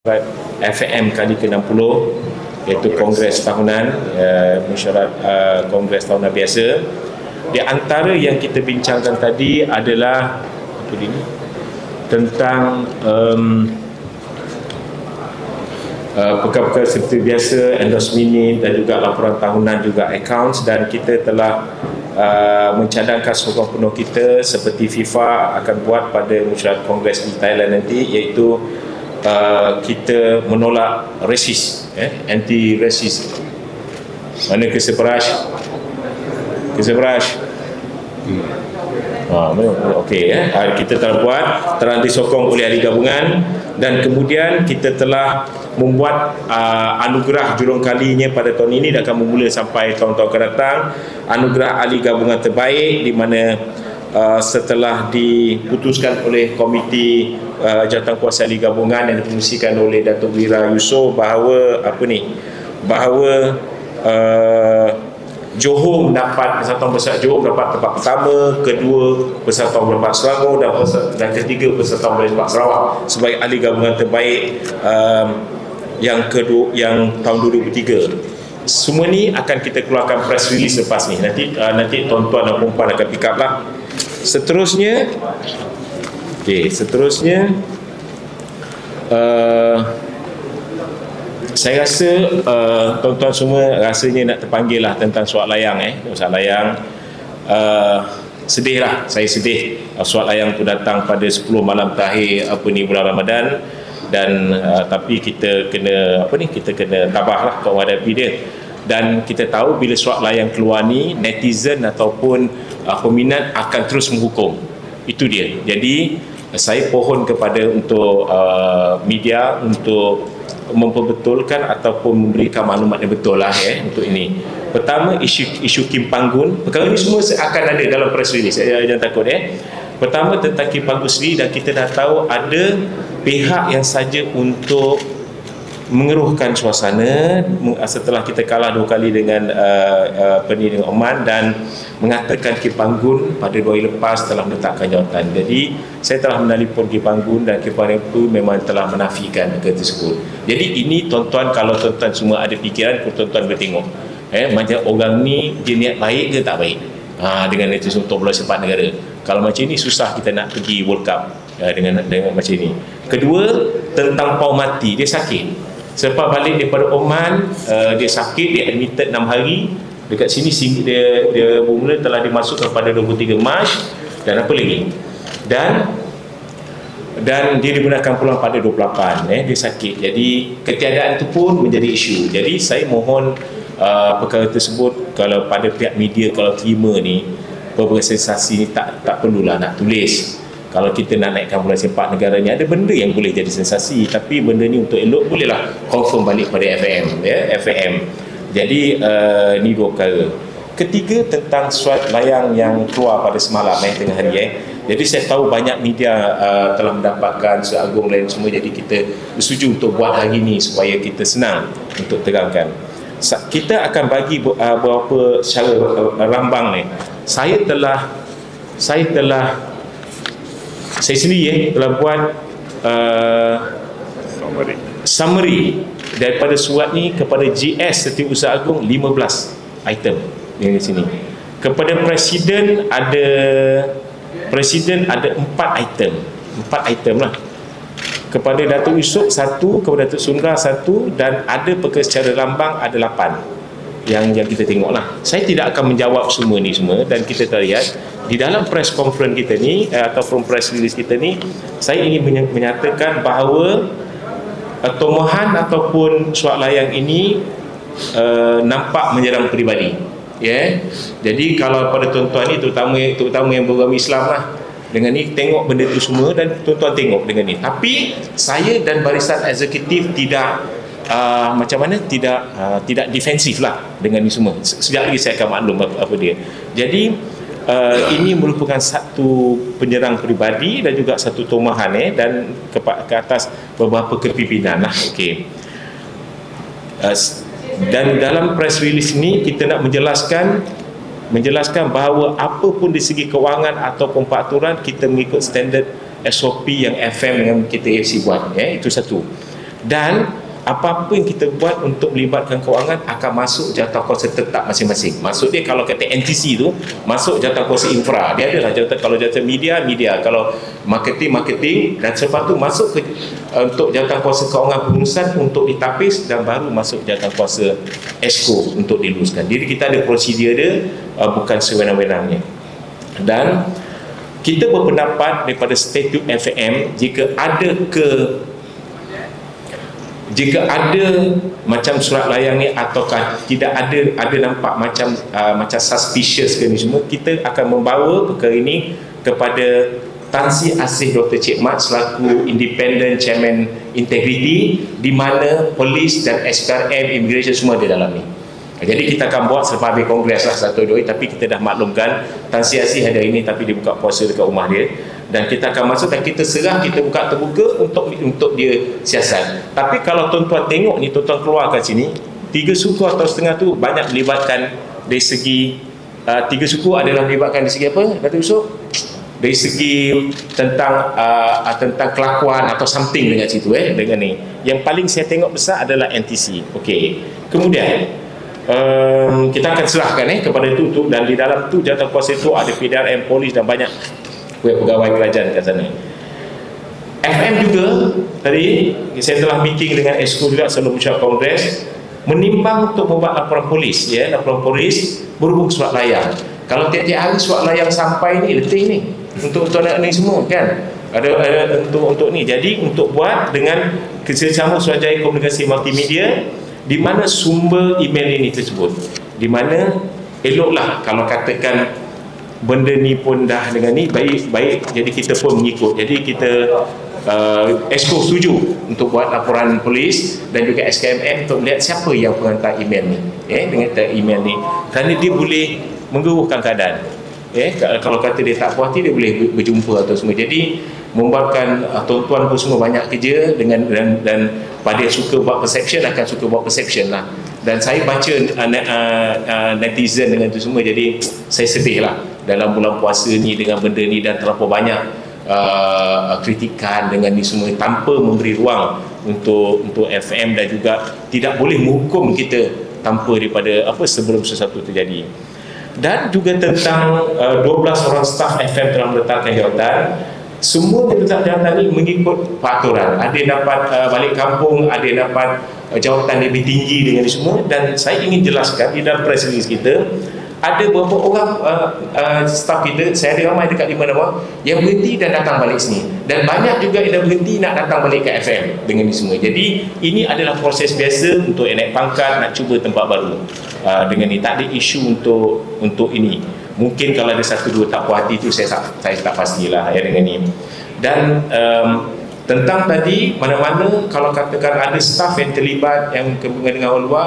FAM kali ke-60, iaitu Kongres Tahunan, mesyuarat Kongres Tahunan biasa. Di antara yang kita bincangkan tadi adalah apa ini? Tentang perkara-perkara seperti biasa, endorsement dan juga laporan tahunan, juga accounts, dan kita telah mencadangkan sokong penuh kita seperti FIFA akan buat pada mesyuarat Kongres di Thailand nanti, iaitu kita menolak resis, anti resis. Mana Keseprash? Okey, kita telah buat, telah disokong oleh ahli gabungan, dan kemudian kita telah membuat anugerah jurung kalinya pada tahun ini dan akan bermula sampai tahun-tahun akan datang, anugerah ahli gabungan terbaik, di mana setelah diputuskan oleh komiti jawatankuasa ahli gabungan yang dipengerusikan oleh Datuk Wira Yusof bahawa Johor mendapat, Persatuan Besar Johor mendapat tempat pertama, kedua Persatuan Berhad Selangor, dan ketiga Persatuan Berhad Sarawak sebagai ahli gabungan terbaik yang tahun 2003. Semua ni akan kita keluarkan press release lepas ni. Nanti tuan-tuan dan puan akan pick up lah. Seterusnya saya rasa tuan-tuan semua rasanya nak terpanggil lah tentang suat layang. Suat layang, sedih lah, saya sedih suat layang tu datang pada 10 malam terakhir bulan Ramadan, dan tapi kita kena tabah lah untuk menghadapi dia. Dan kita tahu bila suat layang keluar ni, netizen ataupun peminat akan terus menghukum. Itu dia. Jadi saya pohon kepada untuk media untuk memperbetulkan ataupun memberikan maklumat yang betul lah untuk ini. Pertama, isu Kim Panggun, perkara ini semua akan ada dalam press release, jangan takut. Pertama tentang Kim Panggun sendiri, dan kita dah tahu ada pihak yang saja untuk mengeruhkan suasana setelah kita kalah 2 kali dengan dengan Oman, dan mengatakan Kim Panggun pada 2 hari lepas telah meletakkan jawatan. Jadi saya telah menelpon Kim Panggun, dan Kim Panggun itu memang telah menafikan perkara tersebut. Jadi ini tuan-tuan, kalau tuan-tuan semua ada fikiran, tuan-tuan boleh tengok macam orang ni dia niat baik ke tak baik dengan itu untuk bola sepak negara. Kalau macam ini susah kita nak pergi World Cup dengan macam ini. Kedua, tentang Pau Mati, dia sakit. Sebab balik daripada Oman, dia sakit, dia admitted 6 hari. Dekat sini dia bermula telah dimasukkan pada 23 Mac, dan apa lagi? Dan dia digunakan pulang pada 28, dia sakit. Jadi ketiadaan itu pun menjadi isu. Jadi saya mohon perkara tersebut, kalau pada pihak media kalau terima ni beberapa sensasi ni tak perlulah nak tulis. Kalau kita nak naikkan bola sepak negara ni, ada benda yang boleh jadi sensasi, tapi benda ni untuk elok bolehlah confirm balik pada FAM. Jadi ni 2 perkara. Ketiga, tentang suat layang yang keluar pada semalam tengah hari. Jadi saya tahu banyak media telah mendapatkan seagung lain semua, jadi kita bersetuju untuk buat hari ni supaya kita senang untuk terangkan. Kita akan bagi beberapa secara rambang ni. Saya sendiri telah buat summary daripada surat ni kepada GS Setiausaha Agung, 15 item di sini. Kepada Presiden ada 4 item lah. Kepada Datuk Yusof 1, kepada Datuk Sundra 1, dan ada perkara secara rambang ada 8 yang kita tengok lah. Saya tidak akan menjawab semua, dan kita terlihat di dalam press conference kita ni ataupun press release kita ni, saya ingin menyatakan bahawa tomohan ataupun suat layang ini nampak menyerang peribadi. Jadi kalau pada tuan-tuan ni, terutama yang beragama Islam lah, dengan ni tengok benda tu semua, dan tuan-tuan tengok dengan ni. Tapi saya dan barisan eksekutif tidak tidak defensif lah dengan ni semua. Sekejap lagi saya akan maklum apa dia. Jadi ini merupakan satu penyerang peribadi dan juga satu tomahan dan ke atas beberapa kepimpinan lah. Dan dalam press release ini kita nak menjelaskan bahawa apapun di segi kewangan ataupun peraturan, kita mengikut standard SOP yang FM dengan kita AFC buat. Itu satu. dan apa-apa yang kita buat untuk melibatkan kewangan akan masuk jawatankuasa tetap masing-masing. Maksud dia kalau kata NTC tu masuk jawatankuasa infra, dia adalah kalau jawatan media, kalau marketing, dan selepas tu masuk ke untuk jawatankuasa kewangan pengurusan untuk ditapis, dan baru masuk jawatankuasa ESCO untuk diluluskan. Jadi kita ada prosedur dia, bukan sewenang-wenangnya. Dan kita berpendapat daripada statut FAM, jika ada macam surat layang ni ataukah tidak ada nampak macam suspicious ke ni semua, kita akan membawa perkara ini kepada Tan Sri Asih Dr. Cik Mat selaku Independent Chairman Integrity, di mana polis dan SPRM Immigration semua ada dalam ni. Jadi kita akan buat selepas habis kongres lah 1-2, tapi kita dah maklumkan Tan Sri Asih hari ini, tapi dia buka puasa dekat rumah dia, dan kita akan masuk dan kita serah, kita buka terbuka untuk dia siasat. Tapi kalau tuan-tuan tengok ni, tuan-tuan keluar kat sini, 3 suku atau setengah tu banyak melibatkan dari segi 3 suku adalah melibatkan dari segi apa, Datuk Yusof? Dari segi tentang kelakuan atau something dengan situ dengan ni. Yang paling saya tengok besar adalah NTC. Okey. Kemudian kita akan serahkan kepada itu, dan di dalam tu jawatankuasa itu ada PDRM, polis dan banyak pegawai kerajaan kat sana. FM juga tadi saya telah meeting dengan ESCO juga sebelum ucap kongres, menimbang untuk membuat laporan polis, laporan polis berhubung surat layang. Kalau tiap-tiap hari surat layang sampai ni, letih ni untuk anak ni semua kan, ada untuk ni. Jadi untuk buat dengan kerjasama Suruhanjaya Komunikasi Multimedia, di mana sumber email ini tersebut, di mana eloklah kalau katakan benda ni pun dah dengan ni baik, jadi kita pun mengikut. Jadi kita ESCO setuju untuk buat laporan polis dan juga SKMM untuk melihat siapa yang penghantar email ni, dengan email ni, kerana dia boleh menggeruhkan keadaan. Kalau kata dia tak puas hati, dia boleh berjumpa atau semua. Jadi membuatkan tuan-tuan pun semua banyak kerja dengan dan pada suka buat perception akan suka buat perception lah. Dan saya baca netizen dengan itu semua, jadi saya sedih lah dalam bulan puasa ni dengan benda ni, dan terlalu banyak kritikan dengan ni semua tanpa memberi ruang untuk FM, dan juga tidak boleh menghukum kita tanpa daripada sebelum sesuatu terjadi. Dan juga tentang 12 orang staf FM telah meletakkan jawatan. Semua letak jawatan ini mengikut peraturan. Ada yang dapat balik kampung, ada yang dapat jawatan lebih tinggi dengan ini semua. Dan saya ingin jelaskan di dalam press release kita, ada beberapa orang staf kita, saya ada ramai dekat 5 nama yang berhenti dan datang balik sini, dan banyak juga yang dah berhenti nak datang balik ke FM dengan ini semua. Jadi ini adalah proses biasa untuk naik pangkat, nak cuba tempat baru dengan ini. Tak ada isu untuk ini. Mungkin kalau ada 1-2 tak puas hati itu saya tak pastilah dengan ini. Dan tentang tadi, mana-mana kalau katakan ada staf yang terlibat yang berhubungan dengan orang luar,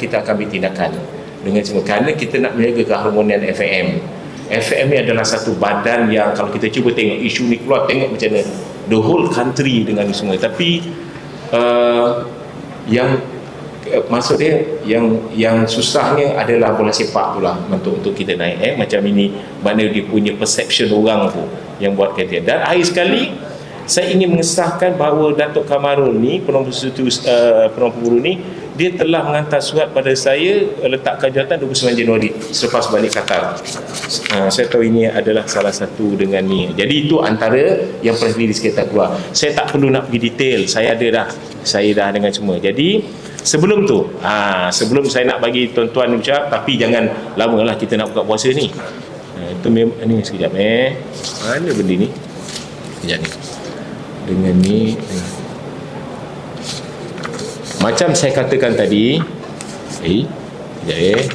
kita akan bertindakan dengan semua, kerana kita nak menjaga keharmonian FM. FM ni adalah satu badan yang kalau kita cuba tengok isu ni keluar, tengok macam mana the whole country dengan ni semua. Tapi maksud dia yang susahnya adalah bola sepak tu lah untuk kita naik macam ini, mana dia punya perception orang tu yang buat kata. Dan akhir sekali saya ingin mengesahkan bahawa Datuk Kamarul ni, Penolong Pemburu ni, dia telah menghantar surat pada saya letakkan jawatan 29 Januari selepas balik Qatar. Saya tahu ini adalah salah satu dengan ni. Jadi itu antara yang press release kita keluar. Saya tak perlu nak pergi detail, saya dah dengan semua. Jadi sebelum tu, sebelum saya nak bagi tuan-tuan ucap, tapi jangan lama lah, kita nak buka puasa ni. Itu ni sekejap mana benda ni? Sekejap ni. Dengan ni, macam saya katakan tadi, sekejap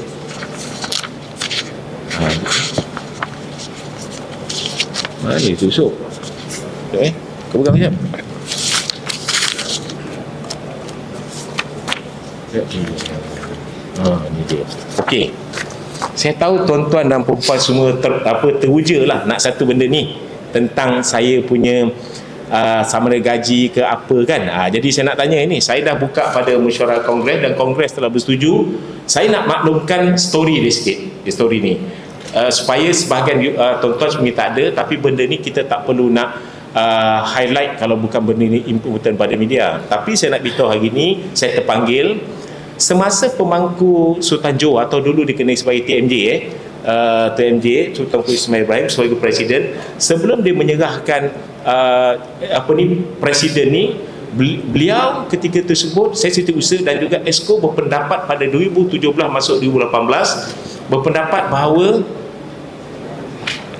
mana tusuk? Kau pegang sekejap. Ni dia. Okey. Saya tahu tuan-tuan dan puan semua teruja lah nak satu benda ni, tentang saya punya sama ada gaji ke apa kan. Jadi saya nak tanya ini, saya dah buka pada mesyuarat kongres dan kongres telah bersetuju. Saya nak maklumkan story dia sikit, story ni, supaya sebahagian tuan-tuan sebenarnya tak ada, tapi benda ni kita tak perlu nak highlight kalau bukan benda ni inputan pada media. Tapi saya nak beritahu hari ni saya terpanggil semasa pemangku Sultan Johor atau dulu dikenali sebagai TMJ TMJ Sultan Ismail Ibrahim sebagai presiden, sebelum dia menyerahkan presiden ni, beliau ketika tersebut saya setiausaha dan juga Exco berpendapat pada 2017 masuk 2018 berpendapat bahawa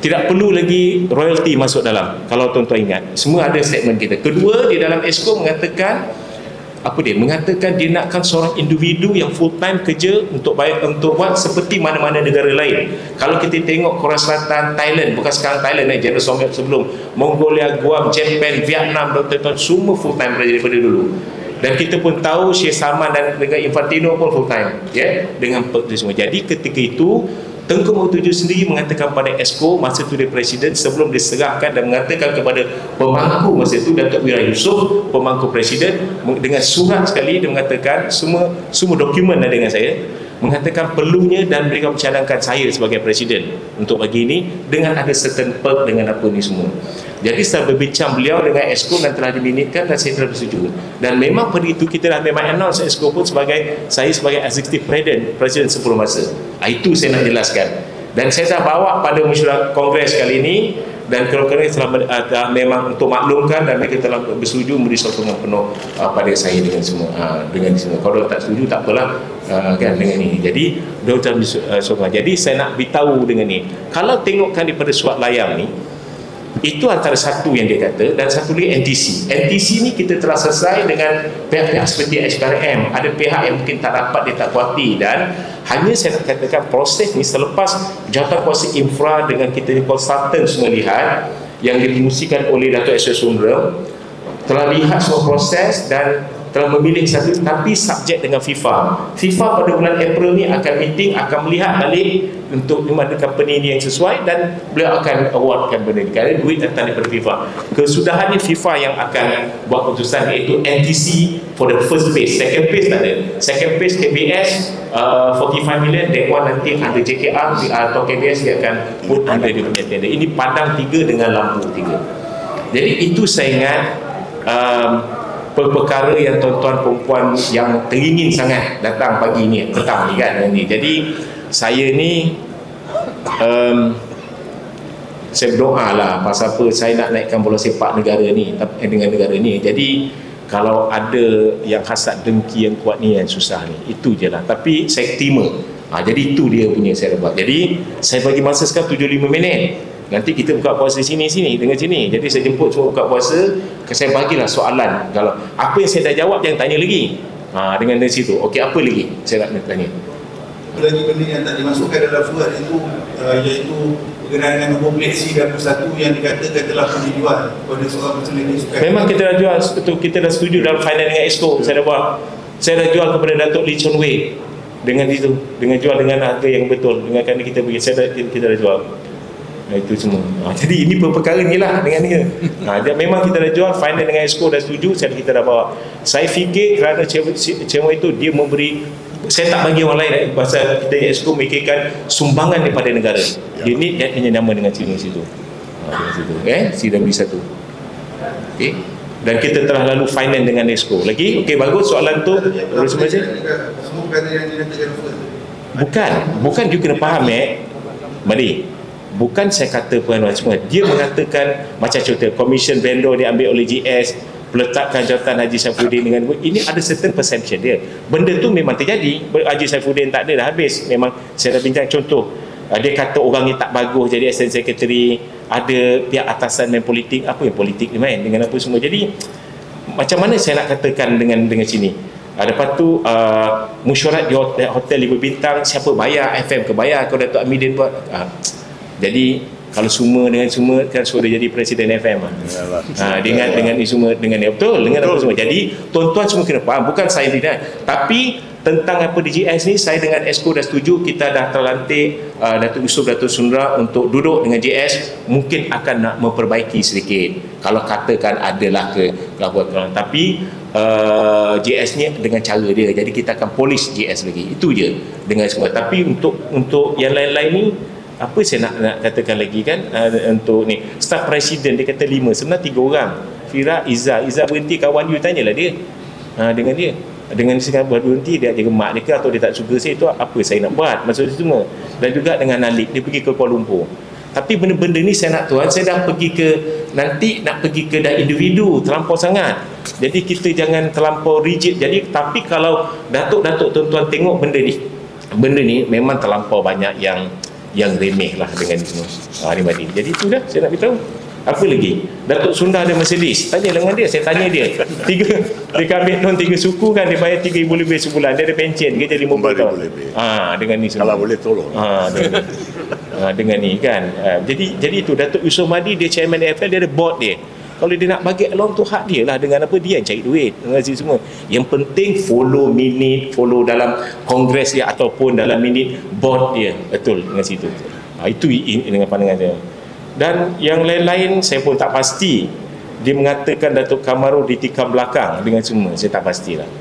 tidak perlu lagi royalty masuk dalam. Kalau tuan-tuan ingat, semua ada statement kita. Kedua, di dalam Exco mengatakan mengatakan dia nakkan seorang individu yang full time kerja untuk buat seperti mana-mana negara lain. Kalau kita tengok Korea Selatan, Thailand, bukan sekarang Thailand, General Soviet sebelum, Mongolia, Guam, Japan, Vietnam, semua full time daripada dulu. Dan kita pun tahu Syekh Salman dan dengan Infantino pun full time, dengan semua. Jadi ketika itu Tengku Mahutuju sendiri mengatakan pada Exco masa itu dia presiden, sebelum diserahkan, dan mengatakan kepada pemangku masa itu Datuk Wira Yusof, pemangku presiden, dengan surat sekali dia mengatakan semua dokumen ada dengan saya, mengatakan perlunya dan mereka mencalonkan saya sebagai presiden untuk bagi ini dengan ada certain perk dengan apa ni semua. Jadi setelah berbincang beliau dengan Exco dan telah diminitkan dan saya telah bersetuju. Dan memang pada itu kita dah memang announce Exco pun saya sebagai executive presiden 10 masa. Itu saya nak jelaskan. Dan saya dah bawa pada mesyuarat kongres kali ini, dan kerana telah memang untuk maklumkan dan mereka telah bersetuju memberi sokongan penuh pada saya dengan semua. Kalau tak setuju tak apalah, kan dengan ini. Jadi dia telah sokongan. Jadi saya nak beritahu dengan ni. Kalau tengokkan daripada surat layang ni, itu antara satu yang dia kata, dan satu lagi NTC. NTC ni kita telah selesai dengan pihak-pihak seperti HKRM. Ada pihak yang mungkin tak dapat, dia tak puati, dan hanya saya nak katakan proses ni selepas Jawatan Kuasa Infra dengan kita konsultan semua lihat yang dipromosikan oleh Datuk S. Sundram, telah lihat semua proses dan telah memilih satu, tapi subjek dengan FIFA. FIFA pada bulan April ni akan meeting, akan melihat balik untuk mana company ni yang sesuai, dan beliau akan awardkan benda ni kerana duit datang daripada FIFA. Kesudahannya FIFA yang akan buat keputusan, iaitu NTC for the first phase. Second phase tak ada. Second phase KBS 45 million, that one nanti ada JKR atau KBS dia akan put under dia punya tender. Ini padang 3 dengan lampu 3. Jadi itu saya ingat perkara yang tuan-tuan perempuan yang teringin sangat datang pagi ni, petang ni kan ni. Jadi saya ni saya berdoa lah pasal apa saya nak naikkan bola sepak negara ni dengan negara ni. Jadi kalau ada yang hasad dengki yang kuat ni yang susah ni, itu je lah. Tapi saya terima. Jadi itu dia punya saya buat. Jadi saya bagi masa sekarang 75 minit. Nanti kita buka puasa sini dengan sini. Jadi saya jemput semua buka puasa, saya bagilah soalan. Kalau apa yang saya dah jawab, jangan tanya lagi. Dengan dari situ. Okey, apa lagi saya nak tanya? Lagi benda yang tak dimasukkan dalam surat itu, iaitu berkenaan dengan nombor plate C21 yang dikatakan telah dijual pada seorang personal ini. Memang kita dah jual, kita dah setuju dalam final dengan Exco. Saya dah buat. Saya dah jual kepada Datuk Lee Chun Wei dengan itu, dengan jual dengan harga yang betul, dengan kan kita bagi, kita dah jual. Itu semua. Jadi ini perkara ni lah dengan dia. Memang kita dah jual, final dengan Exco dah setuju, kita dah bawa. Saya fikir kerana cewek itu dia memberi, saya tak bagi orang lain pasal kita Exco memikirkan sumbangan daripada negara. Dia ni dia punya nama dengan sini situ. CW1. Okey. Dan kita telah lalu final dengan Exco. Lagi? Okey, bagus soalan tu. Terus saja. Semua perkara yang dinyatakan bukan you kena faham Mari. Bukan saya kata pengaduan semua. Dia mengatakan macam contoh commission vendor dia ambil oleh GS, meletakkan jawatan Haji Saifuddin dengan ini ada certain perception dia. Benda tu memang terjadi. Haji Saifuddin tak ada dah habis. Memang saya dah bincang contoh. Dia kata orang ni tak bagus jadi assistant secretary, ada pihak atasan main politik. Apa yang politik ni main dengan apa semua. Jadi macam mana saya nak katakan dengan sini? Lepas tu mesyuarat di hotel 5 bintang, siapa bayar? FM ke bayar? Kalau Datuk Amidin buat jadi kalau semua dengan semua kan sudah jadi presiden FM dengan semua dengan betul dengan apa semua. Jadi tuan-tuan semua kena faham, bukan saya tidak, tapi tentang apa DJS ni saya dengan Exco dah setuju. Kita dah terlantik Datuk Yusof, Datuk Sundra untuk duduk dengan JS, mungkin akan nak memperbaiki sedikit kalau katakan adalah kelabuan, tapi JS ni dengan cara dia, jadi kita akan polish JS lagi, itu je dengan semua. Tapi untuk yang lain-lain ni apa saya nak katakan lagi kan, untuk ni staf presiden dia kata 5, sebenarnya 3 orang, Fira, Izzah berhenti, kawan you tanyalah dia, dengan dia, dengan sekarang berhenti dia jaga mak dia ke atau dia tak suka saya, itu apa saya nak buat, maksud itu semua. Dan juga dengan Nalik, dia pergi ke Kuala Lumpur. Tapi benda-benda ni saya nak tuan, saya dah pergi ke, nanti nak pergi ke dah individu terlampau sangat, jadi kita jangan terlampau rigid. Jadi tapi kalau datuk-datuk tuan-tuan tengok benda ni memang terlampau banyak yang remeh lah dengan ni semua. Ni Madin. Jadi itu dah saya nak beritahu. Apa lagi? Datuk Sunda ada Mercedes. Tanya dengan dia, saya tanya dia. Dia ambil non 3 suku kan, dia bayar 3,000 lebih sebulan. Dia ada pension, dia jadi 50 tahun. Dengan ni semua. Kalau boleh tolong. Dengan ni kan. Jadi itu Datuk Yusof Madi, dia chairman AFL, dia ada board dia. Kalau dia nak bagi allowance tu hak dia lah, dengan apa dia yang cari duit dengan semua. Yang penting follow minute, follow dalam kongres dia ataupun dalam minute board dia, betul dengan situ. Itu dengan pandangan saya. Dan yang lain-lain saya pun tak pasti. Dia mengatakan Datuk Kamaru ditikam belakang dengan semua, saya tak pastilah.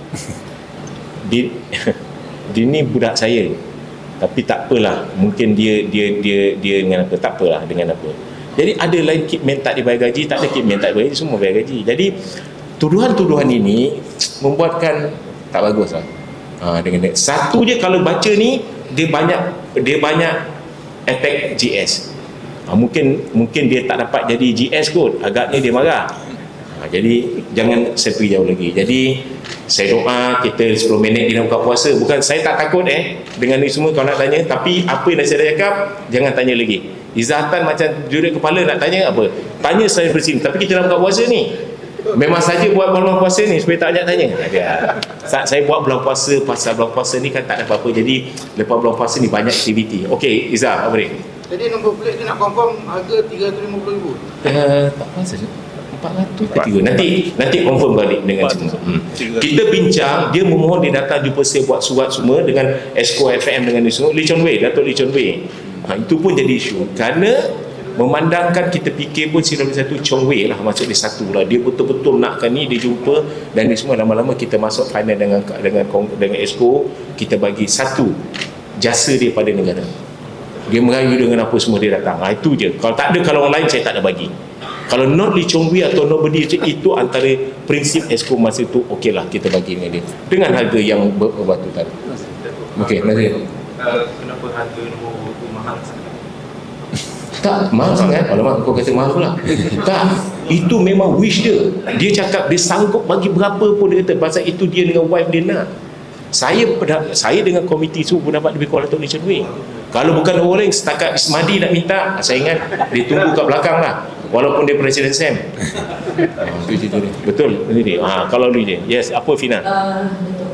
Dia ni budak saya, tapi tak apalah, mungkin dia dengan apa, tak apalah dengan apa. Jadi ada lain kitman tak dibayar gaji, tak ada kitman tak dibayar gaji, semua bayar gaji. Jadi tuduhan-tuduhan ini membuatkan tak bagus lah. Dengan satu je kalau baca ni, dia banyak attack GS. Mungkin dia tak dapat jadi GS kot, agaknya dia marah. Jadi jangan saya pergi jauh lagi. Jadi saya doa kita 10 minit dia nak buka puasa. Bukan saya tak takut dengan ni semua kau nak tanya, tapi apa yang saya cakap jangan tanya lagi. Izzatan macam jurut kepala nak tanya apa, tanya saya bersini. Tapi kita nak buka puasa ni, memang saja buat bulan puasa ni supaya tak banyak tanya. Saya buat bulan puasa, pasal bulan puasa ni kan tak ada apa-apa. Jadi lepas bulan puasa ni banyak aktiviti. Okey Izzah, apa ni? Jadi nombor plate ni nak confirm harga RM350,000. Tak apa saja. 400 ke 3. Nanti confirm balik dengan semua. Kita bincang, dia memohon dia datang jumpa saya buat surat semua dengan Esko FM dengan semua. Lee Chon Wei, Datuk Lee Chon Wei. Itu pun jadi isu. Kerana memandangkan kita fikir pun sila satu Chong Wei lah, maksud dia satu lah. Dia betul-betul nakkan ni, dia jumpa dan dia semua lama-lama kita masuk final dengan Esko, kita bagi satu jasa dia pada negara. Dia merayu dengan apa semua dia datang. Itu je. Kalau tak ada, kalau orang lain saya tak ada bagi. Kalau not Lee Chong Wei atau nobody, itu antara prinsip Esko masa itu, okey lah kita bagi dengan dia dengan harga yang berbatu tadi. Okey, terima kenapa harga nombor tu mahal sangat? Tak, mahal sangat. Alamak, kau kata mahal pula. Tak, itu memang wish dia. Dia cakap dia sanggup bagi berapa pun, dia kata pasal itu dia dengan wife dia nak. Saya dengan komiti tu pun dapat lebih kurang Datuk Lee Chon Wei. Kalau bukan orang lain, setakat Ismadi nak minta, saya ingat dia tunggu kat belakang lah, walaupun dia Presiden Sam. Betul. Kalau lu je. Yes, apa Fina? Betul.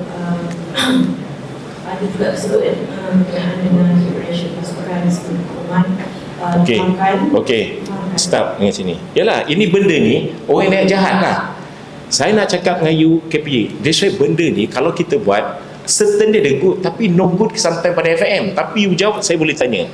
Ada juga sebut berkenaan dengan liberation pasukan sebelum hukuman. Okey. Start dengan sini. Yalah, ini benda ni orang yang jahat lah. Saya nak cakap dengan you KPJ, that's why benda ni kalau kita buat certain dia good, tapi no good sometimes pada FM. Tapi you jawab, saya boleh tanya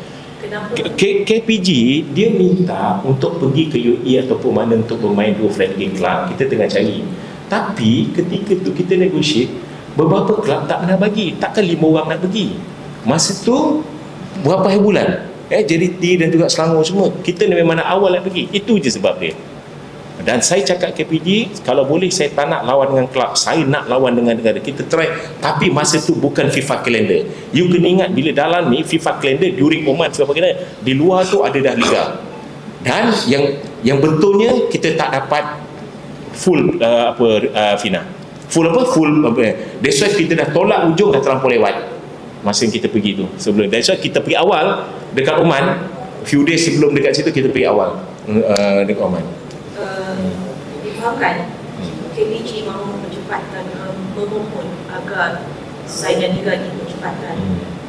KPJ dia minta untuk pergi ke UE ataupun mana untuk bermain 2 friendly club, kita tengah cari. Tapi ketika tu kita negotiate, beberapa club tak pernah bagi. Takkan 5 orang nak pergi masa tu berapa hari bulan, JDT dan juga Selangor semua, kita memang nak awal nak pergi. Itu je sebab dia. Dan saya cakap KPJ, kalau boleh saya tak nak lawan dengan klub, saya nak lawan dengan negara. Kita try, tapi masa tu bukan FIFA calendar. You kena ingat, bila dalam ni FIFA calendar during Oman, FIFA calendar, di luar tu ada dah liga. Dan yang betulnya kita tak dapat full Fina. Full. That's why kita dah tolak ujung, dah terlampau lewat masa yang kita pergi tu sebelum. That's why kita pergi awal dekat Oman, few days sebelum dekat situ kita pergi awal dekat Oman. Difahamkan KPJ mahu mempercepatkan, memohon agar saya dan negara ini mempercepatkan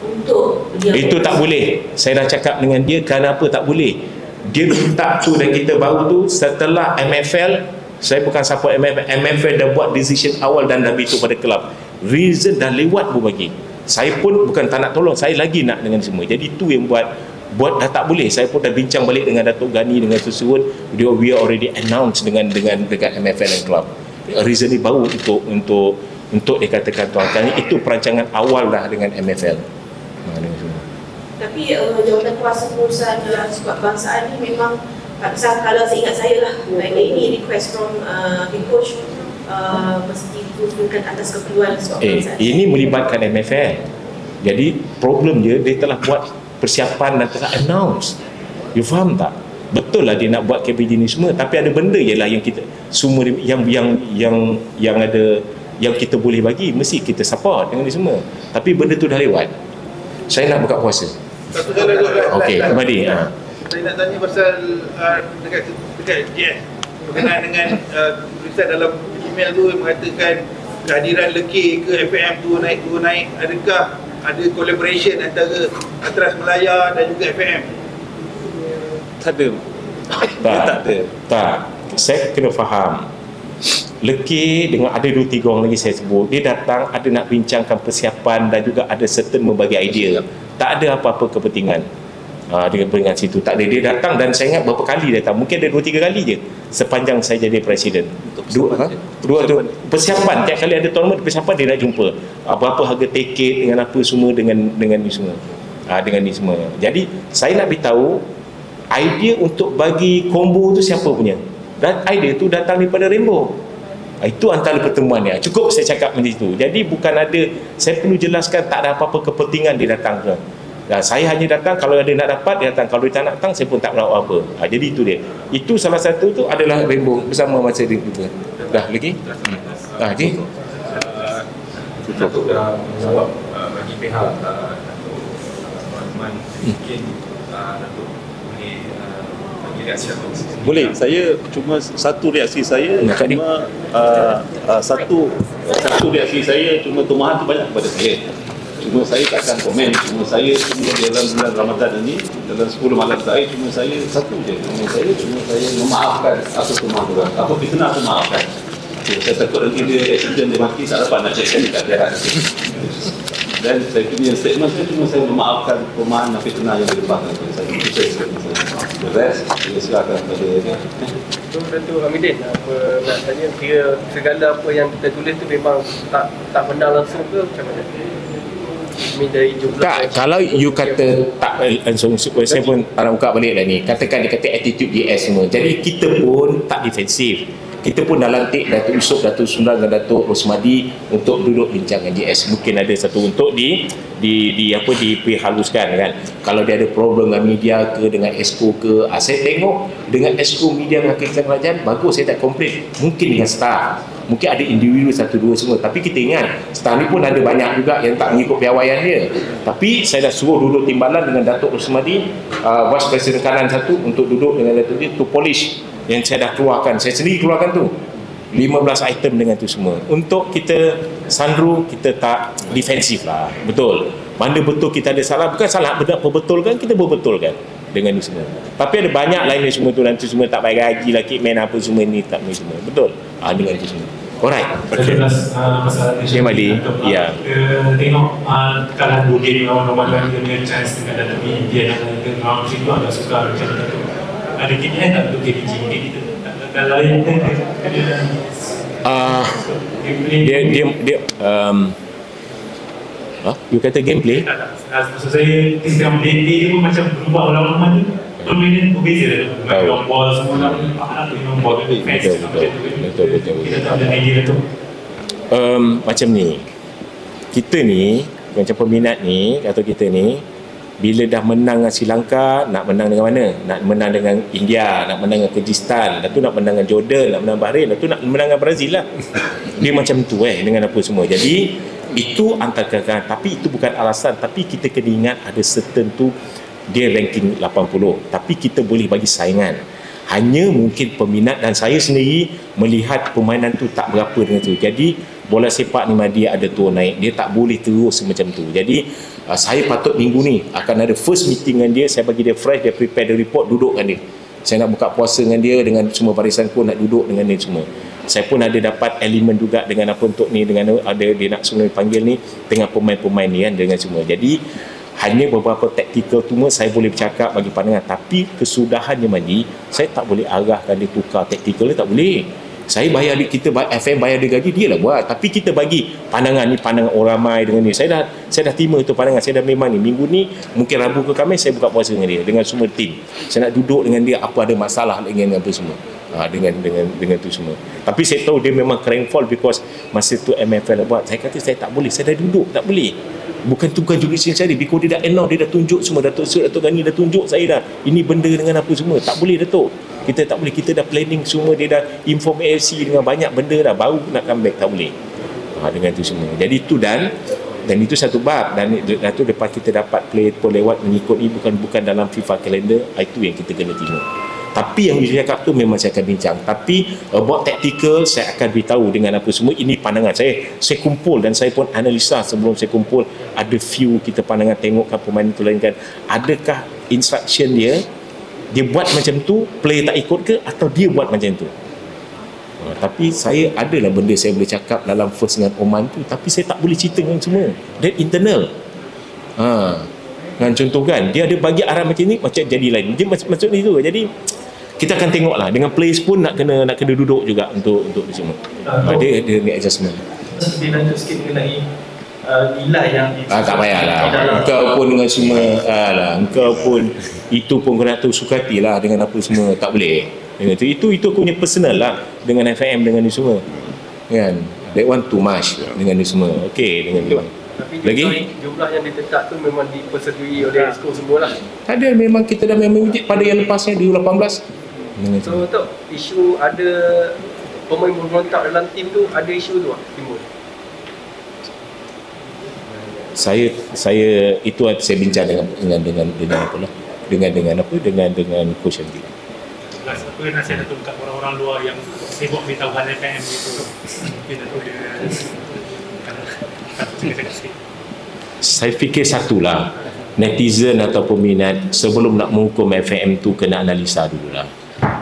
untuk itu tak boleh. Saya dah cakap dengan dia, kenapa tak boleh. Dia minta tu dan kita baru tu setelah MFL. Saya bukan support MFL dah buat decision awal dan dah beritahu pada kelab, reason dah lewat pun bagi. Saya pun bukan tak nak tolong, saya lagi nak dengan semua. Jadi tu yang buat dah tak boleh. Saya pun dah bincang balik dengan Datuk Gani dengan susun, we already announced dengan dekat MFL dan club. Reason ni baru untuk dikatakan tuan kali itu perancangan awal dah dengan MFL. Tapi jawatan kuasa pengurusan skuad bangsaan ni memang tak bisa, kalau seingat saya lah, ini request from the coach, mesti dikumpulkan atas keperluan skuad bangsaan. Ini melibatkan MFL. Jadi problem dia telah buat persiapan dan telah announce. You faham tak? Betul lah dia nak buat KPJ ni semua, tapi ada benda je lah yang kita semua yang ada, yang kita boleh bagi, mesti kita support dengan ni semua. Tapi benda tu dah lewat. Saya nak buka puasa. Satu soalan Okey, kembali. Saya nak tanya pasal dekat JS berkenaan dengan tulisan dalam email tu mengatakan kehadiran Lekir ke FAM turun naik, adakah ada collaboration antara Atras Melaya dan juga FAM? Tak ada. Tak ada. Tak. Saya kena faham. Lekir dengan ada 2-3 orang lagi saya sebut, dia datang ada nak bincangkan persiapan dan juga ada certain membagi idea. Tak ada apa-apa kepentingan dengan situ. Tak ada. Dia datang dan saya ingat berapa kali datang. Mungkin ada 2-3 kali je sepanjang saya jadi presiden. Dua tu persiapan. Tiap kali ada tournament persiapan dia nak jumpa. Apa-apa harga tiket dengan apa semua, dengan ni semua. Dengan ni semua. Jadi saya nak beritahu idea untuk bagi combo tu siapa punya. Dan idea tu datang daripada Rainbow. Itu antara pertemuan dia. Cukup saya cakap macam itu. Jadi bukan ada, saya perlu jelaskan tak ada apa-apa kepentingan dia datang ke. Dan saya hanya datang kalau ada nak dapat dia datang, kalau dia tak nak datang saya pun tak nak apa. Jadi itu dia. Itu salah satu tu adalah Rainbow bersama masa dia juga. Dah lagi? Lagi? Untuk menjawab bagi pihak Rahman, mungkin Datuk boleh bagi reaksi atau Boleh. Saya cuma satu reaksi saya cuma satu reaksi saya cuma tumahan tu banyak kepada saya. Cuma saya takkan komen. Cuma saya dalam bulan Ramadan ini, dalam 10 malam terakhir, cuma saya satu je. Cuma saya memaafkan apa tumahan orang. Apa fitnah tu maafkan. Saya takut nanti dia accident, dia mati, tak dapat nak cekkan dekat daerah nanti. Dan saya punya statement saya cuma saya memaafkan tumahan dan fitnah yang dilemparkan kepada saya. Itu saya statement saya. The rest, saya silakan kepada dia. Datuk Hamidin, apa nak tanya, kira segala apa yang kita tulis tu memang tak benar langsung ke macam mana? Dari jumlah tak, kalau you kata tak, saya pun nak buka balik lah ni. Katakan dia kata attitude DS semua. Jadi kita pun tak defensif. Kita pun dah lantik Datuk Yusof, Datuk Sumran dan Datuk Rosmadi untuk duduk bincang dengan DS. Mungkin ada satu untuk dihaluskan kan. Kalau dia ada problem dengan media ke, dengan Exco ke, saya tengok dengan Exco media dengan kerajaan bagus, saya tak komplain. Mungkin dengan staff, mungkin ada individu satu dua semua, tapi kita ingat staff ni pun ada banyak juga yang tak mengikut piawaian dia. Tapi saya dah suruh duduk timbalan dengan Datuk Rosmadi, Vice President kanan satu, untuk duduk dengan Datuk dia to polish yang saya dah keluarkan. Saya sendiri keluarkan tu 15 item dengan tu semua. Untuk kita sandru, kita tak defensif lah. Betul, mana betul kita ada salah, bukan salah benda perbetulkan, kita berbetulkan dengan ni semua. Tapi ada banyak lain ni semua tu, nanti semua tak bayar gaji lah, kitman apa semua ni, tak ni semua. Betul dengan itu semua. Alright. Okay. Masalah Syekh Madi. Ya. Kita tengok kalah 2 game lawan Ramadan dengan chance dengan Datuk India dan lain-lain. Orang macam tu agak suka macam Datuk. Ada kitman tak untuk KPG? Mungkin kita tak lain you kata gameplay? Maksud saya, Instagram gameplay tu macam berubah lama-lama ni. Permainan berbeza. Orang ball semua orang ball defense. Betul. Kita tak ada idea tu. Macam ni, kita ni macam peminat ni, atau kita ni bila dah menang dengan Sri Lanka, nak menang dengan mana? Nak menang dengan India, nak menang dengan Kyrgyzstan, lepas tu nak menang dengan Jordan, nak menang Bahrain, lepas tu nak menang dengan Brazil lah. Dia macam tu dengan apa semua. Jadi itu antara, tapi itu bukan alasan. Tapi kita kena ingat ada certain tu dia ranking 80, tapi kita boleh bagi saingan. Hanya mungkin peminat dan saya sendiri melihat permainan tu tak berapa dengan tu. Jadi bola sepak ni dia ada turun naik, dia tak boleh terus macam tu. Jadi saya patut minggu ni akan ada first meeting dengan dia, saya bagi dia fresh, dia prepare the report, duduk dengan dia. Saya nak buka puasa dengan dia, dengan semua barisan pun nak duduk dengan dia semua. Saya pun ada dapat elemen juga dengan apa untuk ni, dengan ada dia nak semua panggil ni dengan pemain-pemain ni kan, dengan semua. Jadi hanya beberapa taktikal tu saya boleh bercakap bagi pandangan, tapi kesudahannya Mandi, saya tak boleh arahkan dia tukar taktikal, dia tak boleh. Saya bayar kita FM bayar dia gaji, dia lah buat. Tapi kita bagi pandangan ni, pandangan orang ramai dengan ni. Saya dah terima tu pandangan. Saya dah memang ni minggu ni mungkin Rabu ke Khamis saya buka puasa dengan dia, dengan semua tim. Saya nak duduk dengan dia, apa ada masalah dengan apa semua. Dengan tu semua. Tapi saya tahu dia memang crank fall because masa tu MFL buat. Saya kata saya tak boleh, saya dah duduk, tak boleh. Bukan jurisdiction saya, because dia dah announce, dia dah tunjuk semua, Datuk Gani dah tunjuk saya dah ini benda dengan apa semua. Tak boleh Datuk, kita tak boleh, kita dah planning semua, dia dah inform AFC dengan banyak benda dah, baru nak comeback, tak boleh. Dengan tu semua. Jadi itu dan itu satu bab. Dan tu lepas kita dapat play pun lewat mengikut ni, bukan dalam FIFA calendar, itu yang kita kena tengok. Tapi yang saya cakap tu memang saya akan bincang. Tapi about tactical saya akan beritahu dengan apa semua. Ini pandangan saya kumpul dan saya pun analisa sebelum saya kumpul. Ada few kita pandangan, tengokkan pemain tu lain kan, adakah instruction dia buat macam tu, player tak ikut ke, atau dia buat macam tu. Tapi saya adalah benda saya boleh cakap dalam first dengan Oman tu, tapi saya tak boleh cerita dengan semua. That internal. Dengan contoh kan, dia ada bagi arah macam ni, macam jadi lain. Dia maksud ni tu. Jadi kita akan tengoklah, dengan players pun nak kena duduk juga untuk di semua. Dia ni adjustment. Dia nak sikit mengenai nilai yang tak payahlah. Engkau pun dengan semua engkau pun itu pun kena tahu sukatilah dengan apa semua, tak boleh. Itu aku punya personal lah dengan FM, dengan ni semua. Kan? That one too much dengan ni semua. Okey dengan ni. Tapi lagi jumlah yang ditetap tu memang dipersetujui oleh exco semualah. Ada, memang kita dah memang pada yang lepasnya 2018. So untuk isu ada pemain berontak dalam tim tu, ada isu tu timbul. Saya itu saya bincang dengan apa lah, dengan coach nanti. Apa nasihat Datuk dekat orang-orang luar yang sibuk beritahuan FM itu? Mungkin Datuk dia saya fikir satulah, netizen atau peminat sebelum nak menghukum FM tu kena analisa dululah.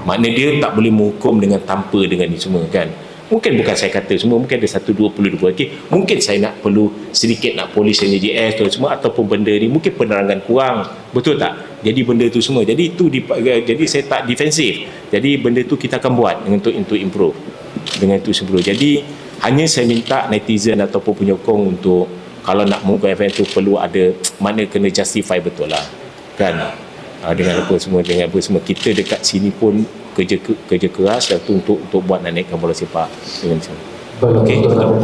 Maknanya dia tak boleh menghukum dengan tanpa dengan ni semua kan. Mungkin bukan saya kata semua, mungkin ada 1-2 perlu dibuat. Mungkin saya nak perlu sedikit nak polis NJS tu semua, ataupun benda ni mungkin penerangan kurang, betul tak? Jadi benda tu semua, jadi saya tak defensif. Jadi benda tu kita akan buat untuk improve dengan tu sebelum. Jadi hanya saya minta netizen ataupun penyokong untuk kalau nak menghukum FM tu perlu ada mana kena justify betul lah kan. Dengan apa semua, kita dekat sini pun kerja keras untuk buat naikkan bola sepak dengan semua. Okey.